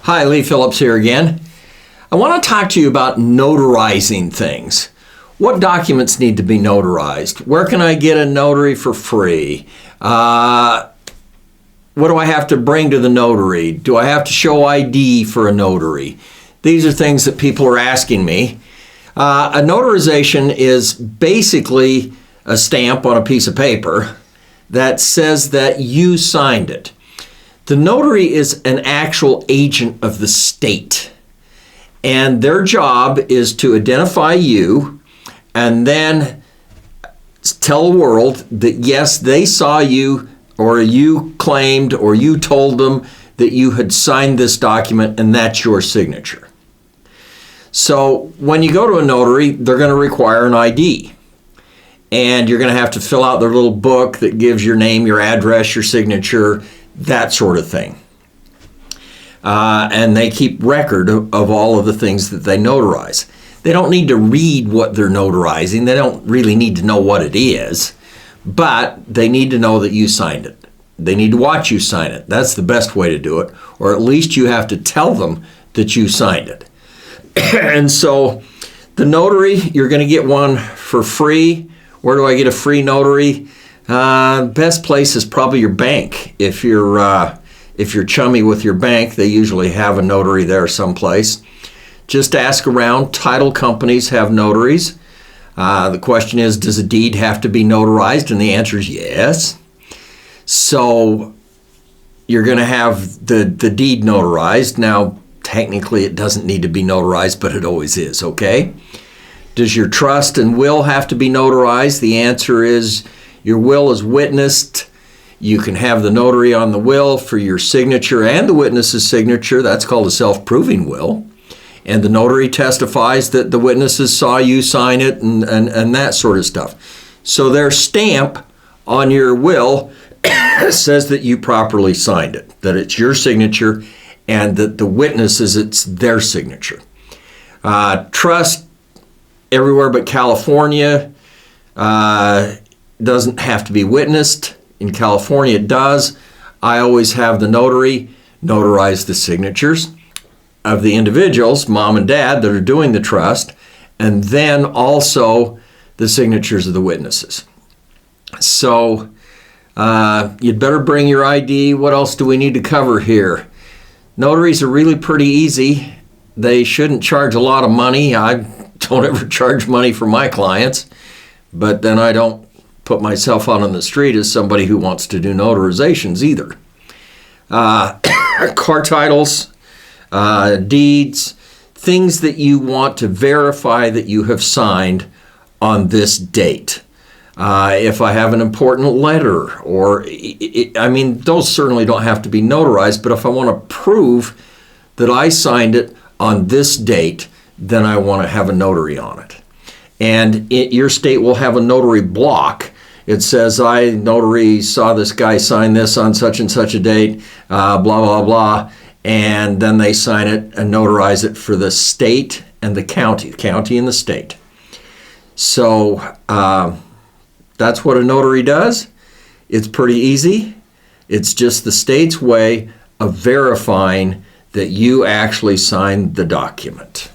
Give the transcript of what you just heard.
Hi, Lee Phillips here again. I want to talk to you about notarizing things. What documents need to be notarized? Where can I get a notary for free? What do I have to bring to the notary? Do I have to show ID for a notary? These are things that people are asking me. A notarization is basically a stamp on a piece of paper that says that you signed it. The notary is an actual agent of the state, and their job is to identify you and then tell the world that yes, they saw you, or you claimed, or you told them that you had signed this document and that's your signature. So when you go to a notary, they're going to require an ID. And you're going to have to fill out their little book that gives your name, your address, your signature, that sort of thing. And they keep record of all of the things that they notarize. They don't need to read what they're notarizing. They don't really need to know what it is, but they need to know that you signed it. They need to watch you sign it. That's the best way to do it, or at least you have to tell them that you signed it. And so the notary, you're going to get one for free. Where do I get a free notary? Best place is probably your bank. If you're chummy with your bank, they usually have a notary there someplace. Just ask around. Title companies have notaries. The question is, does a deed have to be notarized? And the answer is yes. So you're going to have the deed notarized. Now, technically, it doesn't need to be notarized, but it always is, okay? Does your trust and will have to be notarized? The answer is your will is witnessed. You can have the notary on the will for your signature and the witness's signature. That's called a self-proving will. And the notary testifies that the witnesses saw you sign it and that sort of stuff. So their stamp on your will says that you properly signed it, that it's your signature, and that the witnesses, it's their signature. Trust everywhere but California doesn't have to be witnessed. In California, it does. I always have the notary notarize the signatures of the individuals, mom and dad, that are doing the trust, and then also the signatures of the witnesses. So you'd better bring your ID. What else do we need to cover here? Notaries are really pretty easy. They shouldn't charge a lot of money. I don't ever charge money for my clients, but then I don't put myself out on the street as somebody who wants to do notarizations either. Car titles, deeds, things that you want to verify that you have signed on this date. If I have an important letter, or, those certainly don't have to be notarized, but if I want to prove that I signed it on this date, then I want to have a notary on it. And your state will have a notary block. It says, I, notary, saw this guy sign this on such and such a date, blah, blah, blah. And then they sign it and notarize it for the state and the county and the state. So that's what a notary does. It's pretty easy. It's just the state's way of verifying that you actually signed the document.